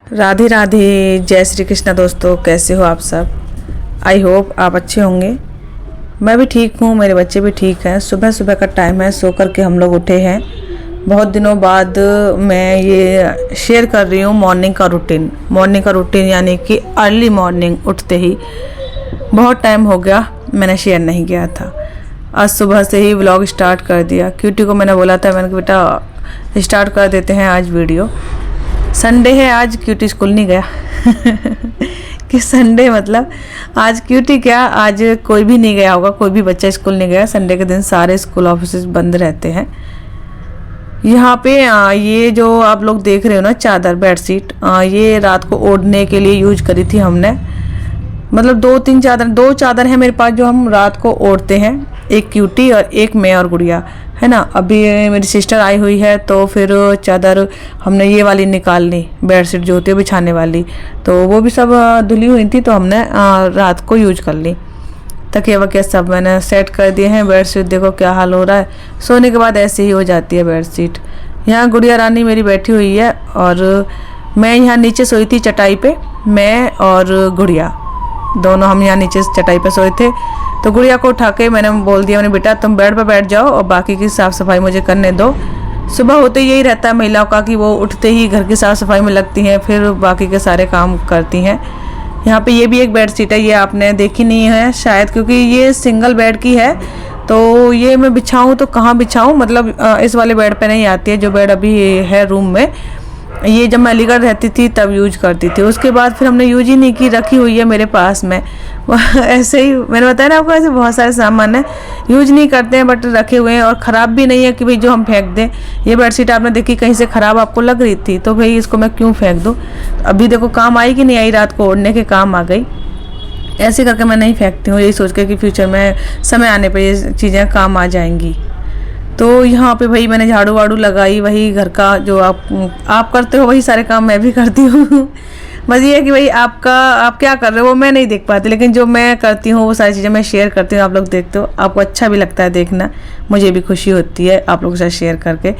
राधे राधे, जय श्री कृष्णा। दोस्तों, कैसे हो आप सब? आई होप आप अच्छे होंगे। मैं भी ठीक हूँ, मेरे बच्चे भी ठीक हैं। सुबह सुबह का टाइम है, सो कर के हम लोग उठे हैं। बहुत दिनों बाद मैं ये शेयर कर रही हूँ मॉर्निंग का रूटीन यानी कि अर्ली मॉर्निंग उठते ही। बहुत टाइम हो गया मैंने शेयर नहीं किया था। आज सुबह से ही व्लॉग स्टार्ट कर दिया। क्यूटी को मैंने बोला था, मैंने कहा बेटा स्टार्ट कर देते हैं आज वीडियो। संडे है, आज क्यूटी स्कूल नहीं गया कि संडे मतलब आज क्यूटी क्या, आज कोई भी नहीं गया होगा, कोई भी बच्चा स्कूल नहीं गया। संडे के दिन सारे स्कूल ऑफिस बंद रहते हैं। यहाँ पे ये जो आप लोग देख रहे हो ना चादर बेडशीट, ये रात को ओढ़ने के लिए यूज करी थी हमने। मतलब दो चादर है मेरे पास जो हम रात को ओढ़ते हैं। एक क्यूटी और एक मैं और गुड़िया, है ना। अभी मेरी सिस्टर आई हुई है तो फिर चादर हमने ये वाली निकाल ली, बेडशीट जो होती है बिछाने वाली, तो वो भी सब धुली हुई थी तो हमने रात को यूज कर ली। तकिया वकिया सब मैंने सेट कर दिए हैं। बेडशीट देखो क्या हाल हो रहा है, सोने के बाद ऐसे ही हो जाती है बेडशीट। यहाँ गुड़िया रानी मेरी बैठी हुई है और मैं यहाँ नीचे सोई थी चटाई पे। मैं और गुड़िया दोनों हम यहाँ नीचे चटाई पे सोए थे। तो गुड़िया को उठा के मैंने बोल दिया, मैंने बेटा तुम बेड पर बैठ जाओ और बाकी की साफ़ सफाई मुझे करने दो। सुबह होते यही रहता है महिलाओं का कि वो उठते ही घर की साफ़ सफाई में लगती हैं, फिर बाकी के सारे काम करती हैं। यहाँ पे ये भी एक बेड शीट है, ये आपने देखी नहीं है शायद, क्योंकि ये सिंगल बेड की है। तो ये मैं बिछाऊँ तो कहाँ बिछाऊँ, मतलब इस वाले बेड पे नहीं आती है जो बेड अभी है रूम में। ये जब मैं अलीगढ़ रहती थी तब यूज करती थी, उसके बाद फिर हमने यूज ही नहीं की, रखी हुई है मेरे पास में। ऐसे ही मैंने बताया ना आपको, ऐसे बहुत सारे सामान है यूज नहीं करते हैं बट रखे हुए हैं, और ख़राब भी नहीं है कि भाई जो हम फेंक दें। ये बेडशीट आपने देखी कहीं से ख़राब आपको लग रही थी तो भाई इसको मैं क्यों फेंक दूँ। अभी देखो काम आई कि नहीं आई, रात को ओढ़ने के काम आ गई। ऐसे करके मैं नहीं फेंकती हूँ, यही सोच के कि फ्यूचर में समय आने पर ये चीज़ें काम आ जाएंगी। तो यहाँ पे भाई मैंने झाड़ू वाड़ू लगाई, वही घर का जो आप करते हो वही सारे काम मैं भी करती हूँ। बस ये है कि भाई आप क्या कर रहे हो वो मैं नहीं देख पाती, लेकिन जो मैं करती हूँ वो सारी चीज़ें मैं शेयर करती हूँ। आप लोग देखते हो, आपको अच्छा भी लगता है देखना, मुझे भी खुशी होती है आप लोगों के साथ शेयर करके।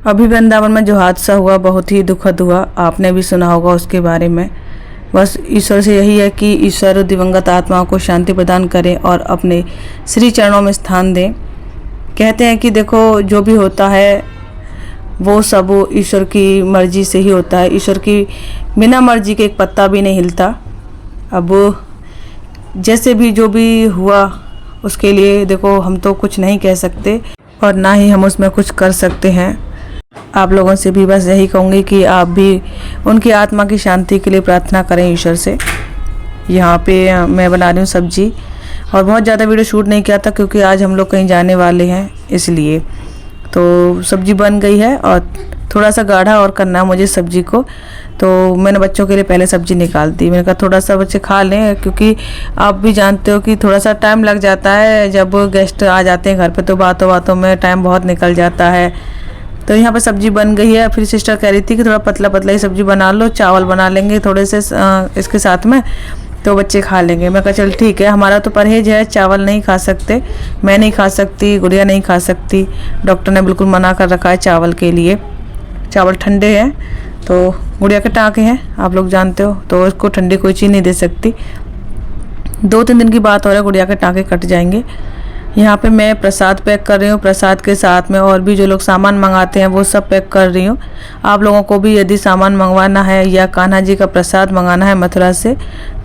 अभी वृंदावन में जो हादसा हुआ बहुत ही दुखद हुआ, आपने भी सुना होगा उसके बारे में। बस ईश्वर से यही है कि ईश्वर दिवंगत आत्माओं को शांति प्रदान करें और अपने श्री चरणों में स्थान दें। कहते हैं कि देखो जो भी होता है वो सब ईश्वर की मर्जी से ही होता है। ईश्वर की बिना मर्जी के एक पत्ता भी नहीं हिलता। अब जैसे भी जो भी हुआ उसके लिए देखो हम तो कुछ नहीं कह सकते और ना ही हम उसमें कुछ कर सकते हैं। आप लोगों से भी बस यही कहूँगी कि आप भी उनकी आत्मा की शांति के लिए प्रार्थना करें ईश्वर से। यहाँ पे मैं बना रही हूँ सब्जी और बहुत ज़्यादा वीडियो शूट नहीं किया था क्योंकि आज हम लोग कहीं जाने वाले हैं इसलिए। तो सब्जी बन गई है और थोड़ा सा गाढ़ा और करना है मुझे सब्जी को, तो मैंने बच्चों के लिए पहले सब्जी निकाल दी। मैंने कहा थोड़ा सा बच्चे खा लें, क्योंकि आप भी जानते हो कि थोड़ा सा टाइम लग जाता है जब गेस्ट आ जाते हैं घर पे, तो बातों बातों में टाइम बहुत निकल जाता है। तो यहाँ पे सब्जी बन गई है। फिर सिस्टर कह रही थी कि थोड़ा पतला पतला ही सब्जी बना लो, चावल बना लेंगे थोड़े से इसके साथ में, तो बच्चे खा लेंगे। मैं कहा चल ठीक है, हमारा तो परहेज है, चावल नहीं खा सकते, मैं नहीं खा सकती, गुड़िया नहीं खा सकती। डॉक्टर ने बिल्कुल मना कर रखा है चावल के लिए। चावल ठंडे हैं, तो गुड़िया के टाँके हैं आप लोग जानते हो, तो उसको ठंडी कोई चीज़ नहीं दे सकती। 2-3 दिन की बात हो रहा है, गुड़िया के टाँके कट जाएंगे। यहाँ पे मैं प्रसाद पैक कर रही हूँ, प्रसाद के साथ में और भी जो लोग सामान मंगाते हैं वो सब पैक कर रही हूँ। आप लोगों को भी यदि सामान मंगवाना है या कान्हा जी का प्रसाद मंगाना है मथुरा से,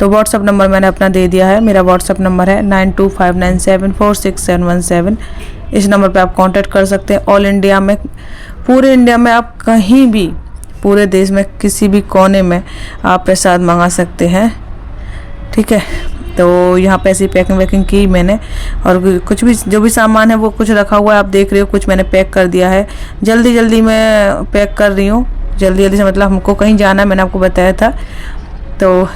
तो व्हाट्सअप नंबर मैंने अपना दे दिया है। मेरा व्हाट्सअप नंबर है 9259746717। इस नंबर पे आप कांटेक्ट कर सकते हैं। ऑल इंडिया में, पूरे इंडिया में आप कहीं भी, पूरे देश में किसी भी कोने में आप प्रसाद मंगा सकते हैं, ठीक है। तो यहाँ पे ऐसी पैकिंग वैकिंग की मैंने, और कुछ भी जो भी सामान है वो कुछ रखा हुआ है आप देख रहे हो, कुछ मैंने पैक कर दिया है। जल्दी जल्दी मैं पैक कर रही हूँ, जल्दी जल्दी से मतलब हमको कहीं जाना है, मैंने आपको बताया था। तो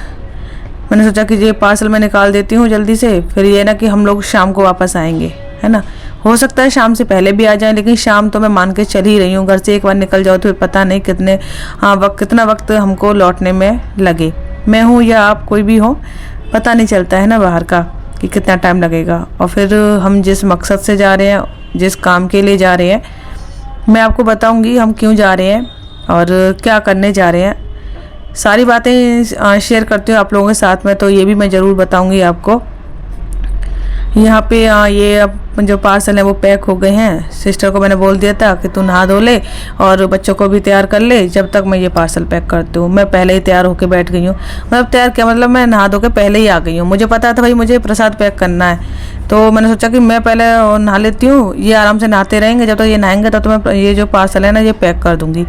मैंने सोचा कि ये पार्सल मैं निकाल देती हूँ जल्दी से, फिर ये ना कि हम लोग शाम को वापस आएंगे, है ना। हो सकता है शाम से पहले भी आ जाएं, लेकिन शाम तो मैं मान के चल ही रही हूँ। घर से एक बार निकल जाओ तो पता नहीं कितना वक्त हमको लौटने में लगे। मैं हूँ या आप कोई भी हो, पता नहीं चलता है ना बाहर का कि कितना टाइम लगेगा। और फिर हम जिस मकसद से जा रहे हैं, जिस काम के लिए जा रहे हैं, मैं आपको बताऊंगी हम क्यों जा रहे हैं और क्या करने जा रहे हैं। सारी बातें शेयर करती हूँ आप लोगों के साथ में, तो ये भी मैं ज़रूर बताऊँगी आपको। यहाँ पे ये अब जो पार्सल है वो पैक हो गए हैं। सिस्टर को मैंने बोल दिया था कि तू नहा धो ले और बच्चों को भी तैयार कर ले, जब तक मैं ये पार्सल पैक करती हूँ। मैं पहले ही तैयार होके बैठ गई हूँ, मतलब तैयार क्या, मतलब मैं नहा धो के पहले ही आ गई हूँ। मुझे पता था भाई मुझे प्रसाद पैक करना है, तो मैंने सोचा कि मैं पहले नहा लेती हूँ, ये आराम से नहाते रहेंगे, जब तक ये नहाएंगे तब तो मैं ये जो पार्सल है ना ये पैक कर दूँगी।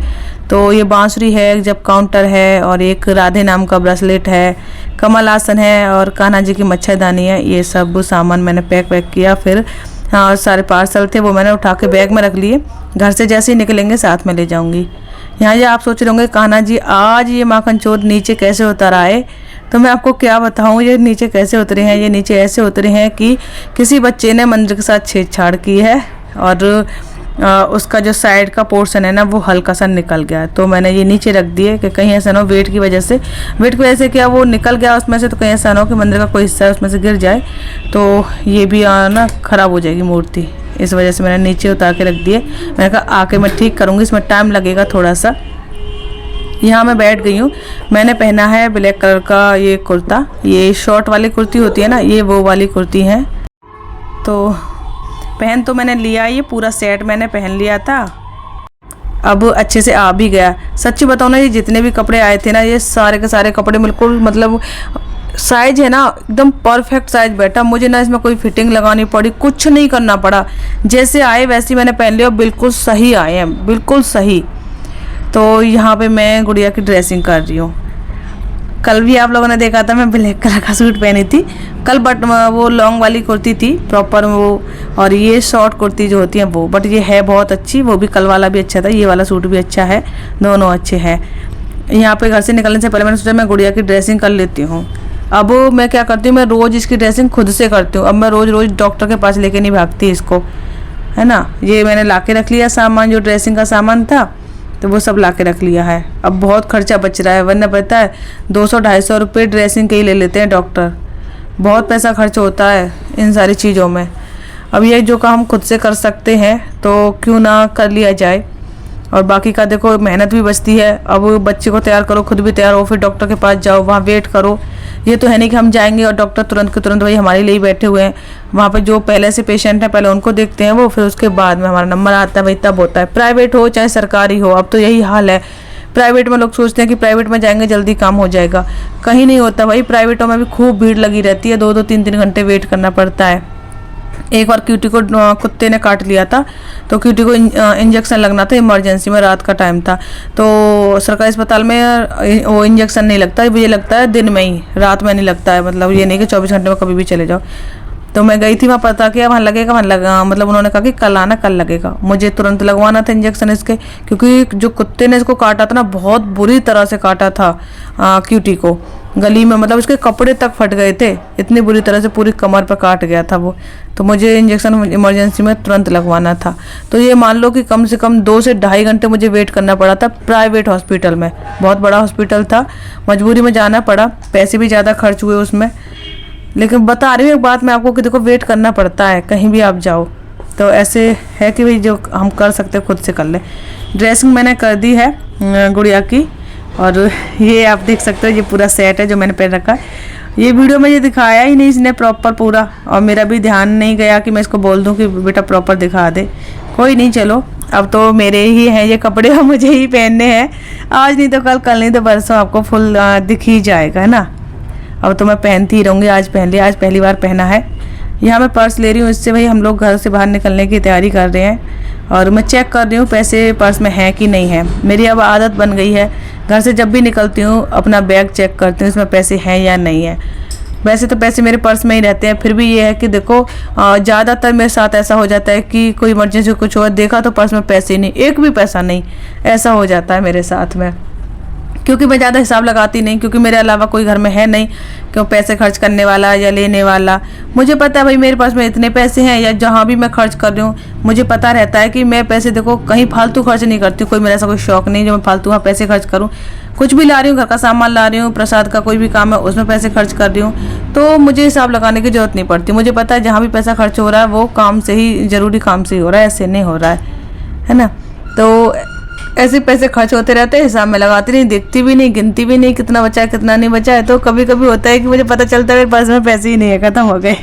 तो ये बांसुरी है, जब काउंटर है, और एक राधे नाम का ब्रेसलेट है, कमल आसन है, और कान्हा जी की मच्छरदानी है। ये सब सामान मैंने पैक किया। फिर हाँ, सारे पार्सल थे वो मैंने उठा के बैग में रख लिए। घर से जैसे ही निकलेंगे साथ में ले जाऊंगी। यहाँ ये आप सोच रहे होंगे कान्हा जी आज ये माखन चोर नीचे कैसे उतर आए, तो मैं आपको क्या बताऊँ ये नीचे कैसे उतरे हैं। ये नीचे ऐसे उतरे हैं कि किसी बच्चे ने मंदिर के साथ छेड़छाड़ की है, और उसका जो साइड का पोर्शन है ना वो हल्का सा निकल गया, तो मैंने ये नीचे रख दिए कि कहीं ऐसा ना हो वेट की वजह से क्या वो निकल गया उसमें से, तो कहीं ऐसा ना हो कि मंदिर का कोई हिस्सा है उसमें से गिर जाए, तो ये भी ना ख़राब हो जाएगी मूर्ति। इस वजह से मैंने नीचे उतार के रख दिए। मैंने कहा आके मैं ठीक करूँगी, इसमें टाइम लगेगा थोड़ा सा। यहाँ मैं बैठ गई हूँ। मैंने पहना है ब्लैक कलर का ये कुर्ता, ये शॉर्ट वाली कुर्ती होती है ना, ये वो वाली कुर्ती है। तो पहन तो मैंने लिया, ये पूरा सेट मैंने पहन लिया था, अब अच्छे से आ भी गया। सच्ची बताऊँ ना, ये जितने भी कपड़े आए थे ना ये सारे के सारे कपड़े बिल्कुल मतलब साइज है ना एकदम परफेक्ट साइज बैठा। मुझे ना इसमें कोई फिटिंग लगानी पड़ी, कुछ नहीं करना पड़ा, जैसे आए वैसे ही मैंने पहन लिया, बिल्कुल सही आए हैं, बिल्कुल सही। तो यहाँ पे मैं गुड़िया की ड्रेसिंग कर रही हूँ। कल भी आप लोगों ने देखा था मैं ब्लैक कलर का सूट पहनी थी कल, बट वो लॉन्ग वाली कुर्ती थी प्रॉपर वो, और ये शॉर्ट कुर्ती जो होती है वो, बट ये है बहुत अच्छी। वो भी कल वाला भी अच्छा था, ये वाला सूट भी अच्छा है, दोनों अच्छे हैं। यहाँ पे घर से निकलने से पहले मैंने सोचा मैं गुड़िया की ड्रेसिंग कर लेती हूँ। अब मैं क्या करती हूँ, मैं रोज़ इसकी ड्रेसिंग खुद से करती हूँ। अब मैं रोज़ डॉक्टर के पास लेके नहीं भागती इसको, है ना। ये मैंने ला के रख लिया सामान, जो ड्रेसिंग का सामान था तो वो सब ला के रख लिया है। अब बहुत खर्चा बच रहा है, वरना पता है 200-250 रुपये ड्रेसिंग के ही ले लेते हैं डॉक्टर। बहुत पैसा खर्च होता है इन सारी चीज़ों में। अब ये जो काम खुद से कर सकते हैं तो क्यों ना कर लिया जाए। और बाकी का देखो मेहनत भी बचती है। अब बच्चे को तैयार करो, खुद भी तैयार हो, फिर डॉक्टर के पास जाओ, वहाँ वेट करो। ये तो है नहीं कि हम जाएंगे और डॉक्टर तुरंत के तुरंत वही हमारे लिए ही बैठे हुए हैं। वहाँ पे जो पहले से पेशेंट हैं पहले उनको देखते हैं वो, फिर उसके बाद में हमारा नंबर आता है, वही तब होता है। प्राइवेट हो चाहे सरकारी हो, अब तो यही हाल है। प्राइवेट में लोग सोचते हैं कि प्राइवेट में जाएंगे जल्दी काम हो जाएगा, कहीं नहीं होता भाई। प्राइवेटों में भी खूब भीड़ लगी रहती है, 2-2 3-3 घंटे वेट करना पड़ता है। एक बार क्यूटी को कुत्ते ने काट लिया था, तो क्यूटी को इंजेक्शन लगना था इमरजेंसी में, रात का टाइम था। तो सरकारी अस्पताल में वो इंजेक्शन नहीं लगता, ये लगता है दिन में ही, रात में नहीं लगता है। मतलब ये नहीं कि 24 घंटे में कभी भी चले जाओ। तो मैं गई थी वहाँ, पता किया वहाँ लगेगा, वहाँ लगा, मतलब उन्होंने कहा कि कल आना, कल लगेगा। मुझे तुरंत लगवाना था इंजेक्शन इसके, क्योंकि जो कुत्ते ने इसको काटा था ना बहुत बुरी तरह से काटा था क्यूटी को, गली में, मतलब उसके कपड़े तक फट गए थे, इतनी बुरी तरह से पूरी कमर पर काट गया था वो। तो मुझे इंजेक्शन इमरजेंसी में तुरंत लगवाना था। तो ये मान लो कि कम से कम 2 से ढाई घंटे मुझे वेट करना पड़ा था प्राइवेट हॉस्पिटल में। बहुत बड़ा हॉस्पिटल था, मजबूरी में जाना पड़ा, पैसे भी ज़्यादा खर्च हुए उसमें। लेकिन बता रही हूँ एक बात मैं आपको कि देखो वेट करना पड़ता है कहीं भी आप जाओ। तो ऐसे है कि भाई जो हम कर सकते खुद से कर ले। ड्रेसिंग मैंने कर दी है गुड़िया की, और ये आप देख सकते हो ये पूरा सेट है जो मैंने पहन रखा है। ये वीडियो में ये दिखाया ही नहीं इसने प्रॉपर पूरा, और मेरा भी ध्यान नहीं गया कि मैं इसको बोल दूं कि बेटा प्रॉपर दिखा दे। कोई नहीं, चलो अब तो मेरे ही हैं ये कपड़े और मुझे ही पहनने हैं। आज नहीं तो कल, कल नहीं तो परसों आपको फुल दिख ही जाएगा, है ना। अब तो मैं पहनती ही रहूँगी, आज पहन लिया, आज पहली बार पहना है। यहाँ मैं पर्स ले रही हूँ, इससे भाई हम लोग घर से बाहर निकलने की तैयारी कर रहे हैं, और मैं चेक कर रही हूँ पैसे पर्स में हैं कि नहीं है। मेरी अब आदत बन गई है, घर से जब भी निकलती हूँ अपना बैग चेक करती हूँ इसमें पैसे हैं या नहीं है। वैसे तो पैसे मेरे पर्स में ही रहते हैं, फिर भी ये है कि देखो ज़्यादातर मेरे साथ ऐसा हो जाता है कि कोई इमरजेंसी कुछ हो, देखा तो पर्स में पैसे नहीं, एक भी पैसा नहीं, ऐसा हो जाता है मेरे साथ में। क्योंकि मैं ज़्यादा हिसाब लगाती नहीं, क्योंकि मेरे अलावा कोई घर में है नहीं कि पैसे खर्च करने वाला या लेने वाला। मुझे पता है भाई मेरे पास में इतने पैसे हैं, या जहाँ भी मैं खर्च कर रही हूँ मुझे पता रहता है कि मैं पैसे देखो कहीं फालतू खर्च नहीं करती हूँ। कोई मेरा ऐसा कोई शौक नहीं जो मैं फालतू वहाँ पैसे खर्च करूँ। कुछ भी ला रही हूँ, घर का सामान ला रही हूँ, प्रसाद का कोई भी काम है उसमें पैसे खर्च कर रही हूँ, तो मुझे हिसाब लगाने की ज़रूरत नहीं पड़ती। मुझे पता है जहाँ भी पैसा खर्च हो रहा है वो काम से ही, ज़रूरी काम से ही हो रहा है, ऐसे नहीं हो रहा है ना। तो ऐसे पैसे खर्च होते रहते हैं, हिसाब में लगाती नहीं, देखती भी नहीं, गिनती भी नहीं कितना बचा है कितना नहीं बचा है। तो कभी कभी होता है कि मुझे पता चलता है मेरे पास में पैसे ही नहीं है, ख़त्म हो गए।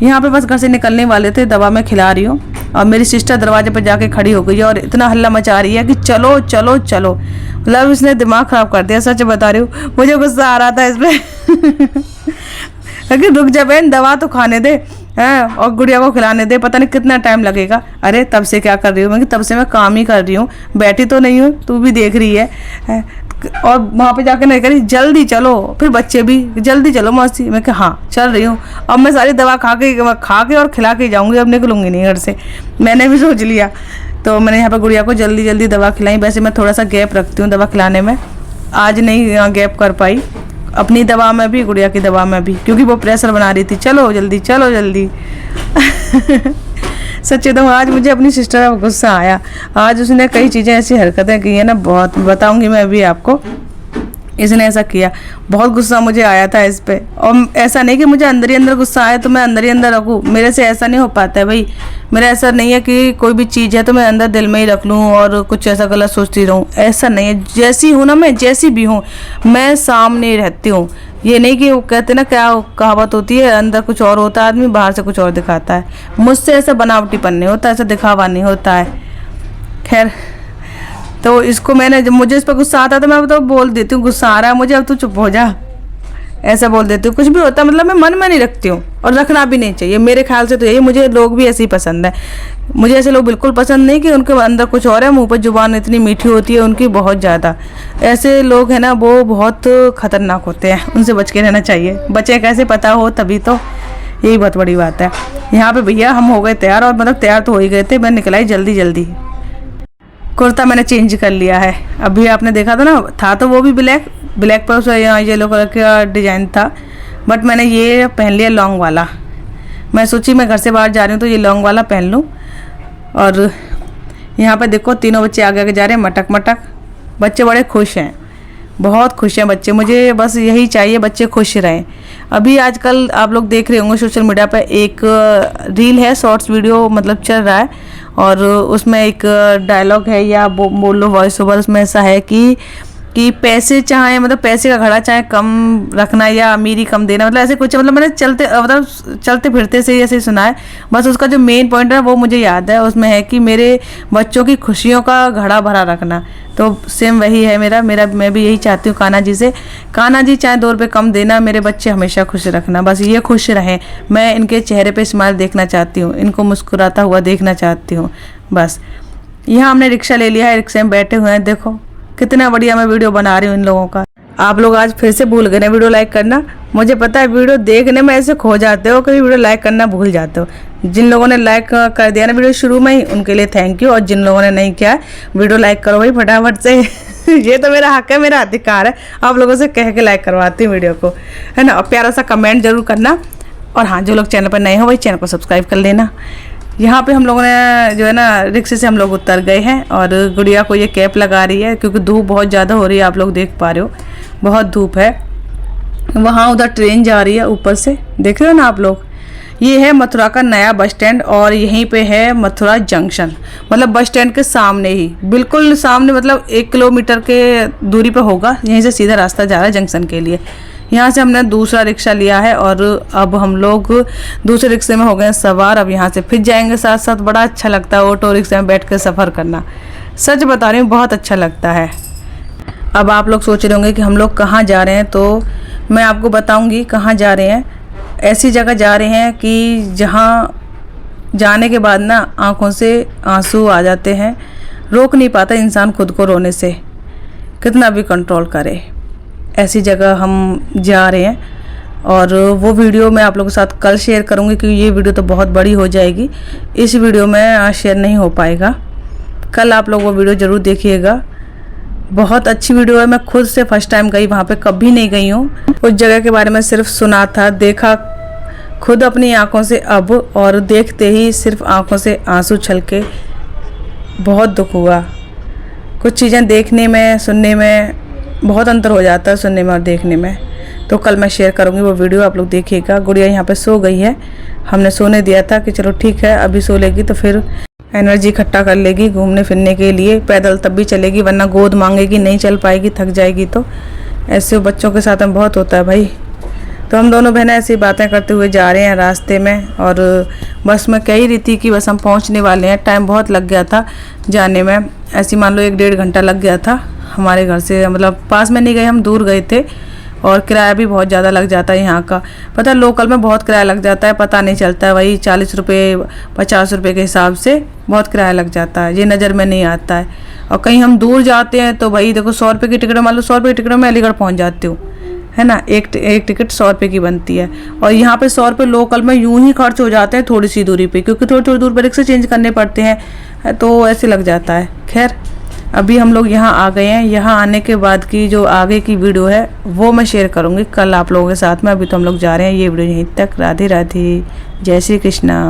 यहाँ पे बस घर से निकलने वाले थे, दवा मैं खिला रही हूँ और मेरी सिस्टर दरवाजे पर जाके खड़ी हो गई है और इतना हल्ला मचा रही है कि चलो चलो चलो। मतलब इसने दिमाग ख़राब कर दिया, सच बता रही हूँ। मुझे गुस्सा आ रहा था इस पर कि रुक जा बहन, दवा तो खाने दे हैं और गुड़िया को खिलाने दे, पता नहीं कितना टाइम लगेगा। अरे तब से क्या कर रही हूँ मैं, तब से मैं काम ही कर रही हूँ, बैठी तो नहीं हूँ, तू भी देख रही है। और वहाँ पे जाकर नहीं करी जल्दी चलो, फिर बच्चे भी जल्दी चलो मौसी। मैं कहा हाँ चल रही हूँ। अब मैं सारी दवा खा के और खिला के जाऊँगी, अब निकलूँगी नहीं घर से, मैंने भी सोच लिया। तो मैंने यहाँ पर गुड़िया को जल्दी जल्दी दवा खिलाई। वैसे मैं थोड़ा सा गैप रखती हूँ दवा खिलाने में, आज नहीं गैप कर पाई, अपनी दवा में भी गुड़िया की दवा में भी, क्योंकि वो प्रेशर बना रही थी, चलो जल्दी चलो जल्दी। सच्चे तो आज मुझे अपनी सिस्टर का गुस्सा आया। आज उसने कई चीज़ें ऐसी हरकतें की है ना, बहुत बताऊंगी मैं अभी आपको। इसने ऐसा किया, बहुत गुस्सा मुझे आया था इस पे। और ऐसा नहीं कि मुझे अंदर ही अंदर गुस्सा आया तो मैं अंदर ही अंदर रखूँ, मेरे से ऐसा नहीं हो पाता है भाई। मेरा ऐसा नहीं है कि कोई भी चीज़ है तो मैं अंदर दिल में ही रख लूँ और कुछ ऐसा गलत सोचती रहूँ, ऐसा नहीं है। जैसी हूँ ना मैं, जैसी भी हूँ मैं सामने रहती हूँ। ये नहीं कि वो कहते ना, क्या कहावत होती है, अंदर कुछ और होता है आदमी, बाहर से कुछ और दिखाता है। मुझसे ऐसा बनावटीपन नहीं होता, ऐसा दिखावा नहीं होता है। खैर, तो इसको मैंने, जब मुझे इस पर गुस्सा आता तो मैं तो बोल देती हूँ गुस्सा आ रहा है मुझे, अब तू चुप हो जा, ऐसा बोल देती हूँ। कुछ भी होता है मतलब मैं मन में नहीं रखती हूँ और रखना भी नहीं चाहिए, मेरे ख्याल से तो यही। मुझे लोग भी ऐसे ही पसंद है, मुझे ऐसे लोग बिल्कुल पसंद नहीं कि उनके अंदर कुछ और है, मुंह पर जुबान इतनी मीठी होती है उनकी बहुत ज़्यादा। ऐसे लोग हैं ना वो बहुत खतरनाक होते हैं, उनसे बच के रहना चाहिए। बचे कैसे पता हो तभी तो, यही बहुत बड़ी बात है। यहाँ पे भैया हम हो गए तैयार, और मतलब तैयार तो हो ही गए थे, मैं निकलाई जल्दी जल्दी। कुर्ता मैंने चेंज कर लिया है, अभी आपने देखा था ना, था तो वो भी ब्लैक पर उसे येलो कलर का डिज़ाइन था, बट मैंने ये पहन लिया लॉन्ग वाला। मैं सोची मैं घर से बाहर जा रही हूँ तो ये लॉन्ग वाला पहन लूँ। और यहाँ पे देखो तीनों बच्चे आगे आगे जा रहे हैं मटक मटक। बच्चे बड़े खुश हैं, बहुत खुश हैं बच्चे, मुझे बस यही चाहिए, बच्चे खुश रहें। अभी आजकल आप लोग देख रहे होंगे सोशल मीडिया पर एक रील है, शॉर्ट्स वीडियो मतलब चल रहा है, और उसमें एक डायलॉग है या बोल लो वॉइस ओवर, उसमें ऐसा है कि पैसे चाहे मतलब पैसे का घड़ा चाहे कम रखना या अमीरी कम देना, मतलब ऐसे कुछ, मतलब मैंने चलते फिरते से ऐसे सुना है। बस उसका जो मेन पॉइंट है वो मुझे याद है, उसमें है कि मेरे बच्चों की खुशियों का घड़ा भरा रखना। तो सेम वही है मेरा मैं भी यही चाहती हूँ कान्हा जी से। कान्हा जी चाहे 2 रुपये कम देना, मेरे बच्चे हमेशा खुश रखना, बस ये खुश रहें। मैं इनके चेहरे पे स्माइल देखना चाहती हूँ, इनको मुस्कुराता हुआ देखना चाहती हूँ बस। यहाँ हमने रिक्शा ले लिया है, रिक्शे में बैठे हुए हैं, देखो कितना बढ़िया मैं वीडियो बना रही हूँ इन लोगों का। आप लोग आज फिर से भूल गए ना वीडियो लाइक करना। मुझे पता है वीडियो देखने में ऐसे खो जाते हो, कभी वीडियो लाइक करना भूल जाते हो। जिन लोगों ने लाइक कर दिया ना वीडियो शुरू में ही, उनके लिए थैंक यू, और जिन लोगों ने नहीं किया वीडियो लाइक करो भाई फटाफट से। ये तो मेरा हक है, मेरा अधिकार है, आप लोगों से कह के लाइक करवाती हूँ वीडियो को, है ना। और प्यारा सा कमेंट जरूर करना, और हाँ जो लोग चैनल पर नए हो वही चैनल को सब्सक्राइब कर लेना। यहाँ पे हम लोगों ने जो है ना रिक्शे से हम लोग उतर गए हैं, और गुड़िया को ये कैप लगा रही है क्योंकि धूप बहुत ज़्यादा हो रही है, आप लोग देख पा रहे हो बहुत धूप है। वहाँ उधर ट्रेन जा रही है ऊपर से, देख रहे हो ना आप लोग। ये है मथुरा का नया बस स्टैंड, और यहीं पे है मथुरा जंक्शन, मतलब बस स्टैंड के सामने ही, बिल्कुल सामने, मतलब 1 किलोमीटर के दूरी पे होगा। यहीं से सीधा रास्ता जा रहा है जंक्शन के लिए। यहाँ से हमने दूसरा रिक्शा लिया है, और अब हम लोग दूसरे रिक्शे में हो गए सवार। अब यहाँ से फिर जाएंगे साथ साथ। बड़ा अच्छा लगता है ऑटो रिक्शे में बैठ कर सफ़र करना, सच बता रही हूँ बहुत अच्छा लगता है। अब आप लोग सोच रहे होंगे कि हम लोग कहाँ जा रहे हैं, तो मैं आपको बताऊँगी कहाँ जा रहे हैं। ऐसी जगह जा रहे हैं कि जहाँ जाने के बाद ना आँखों से आंसू आ जाते हैं, रोक नहीं पाता इंसान खुद को रोने से, कितना भी कंट्रोल करे। ऐसी जगह हम जा रहे हैं, और वो वीडियो मैं आप लोगों के साथ कल शेयर करूँगी, क्योंकि ये वीडियो तो बहुत बड़ी हो जाएगी, इस वीडियो में आज शेयर नहीं हो पाएगा। कल आप लोग वो वीडियो ज़रूर देखिएगा, बहुत अच्छी वीडियो है। मैं खुद से फर्स्ट टाइम गई वहाँ पे, कभी नहीं गई हूँ। उस जगह के बारे में सिर्फ सुना था, देखा खुद अपनी आँखों से अब, और देखते ही सिर्फ आँखों से आंसू छलके, बहुत दुख हुआ। कुछ चीज़ें देखने में सुनने में बहुत अंतर हो जाता है, सुनने में और देखने में। तो कल मैं शेयर करूँगी वो वीडियो, आप लोग देखिएगा। गुड़िया यहाँ पे सो गई है, हमने सोने दिया था कि चलो ठीक है अभी सो लेगी तो फिर, एनर्जी इकट्ठा कर लेगी घूमने फिरने के लिए। पैदल तब भी चलेगी, वरना गोद मांगेगी, नहीं चल पाएगी, थक जाएगी। तो ऐसे बच्चों के साथ में बहुत होता है भाई। तो हम दोनों बहनें ऐसी बातें करते हुए जा रहे हैं रास्ते में, और बस मैं कह ही रही थी कि बस हम पहुंचने वाले हैं। टाइम बहुत लग गया था जाने में, ऐसी मान लो 1-1.5 घंटा लग गया था हमारे घर से। मतलब पास में नहीं गए, हम दूर गए थे, और किराया भी बहुत ज़्यादा लग जाता है यहाँ का। पता है लोकल में बहुत किराया लग जाता है, पता नहीं चलता है। वही 40 रुपये 50 रुपये के हिसाब से बहुत किराया लग जाता है, ये नज़र में नहीं आता है। और कहीं हम दूर जाते हैं तो भाई देखो 100 रुपये की टिकट, मान लो 100 रुपये की टिकट में अलीगढ़ पहुँच जाती हूँ, है ना। एक टिकट 100 रुपये की बनती है, और यहाँ पे 100 रुपये लोकल में यूं ही खर्च हो जाते हैं थोड़ी सी दूरी पे, क्योंकि थोड़ी थोड़ी दूर पर रिक्शा चेंज करने पड़ते हैं, तो ऐसे लग जाता है। खैर अभी हम लोग यहाँ आ गए हैं। यहाँ आने के बाद की जो आगे की वीडियो है वो मैं शेयर करूँगी कल आप लोगों के साथ में। अभी तो हम लोग जा रहे हैं। ये वीडियो यहीं तक। राधे राधे, जय श्री कृष्णा।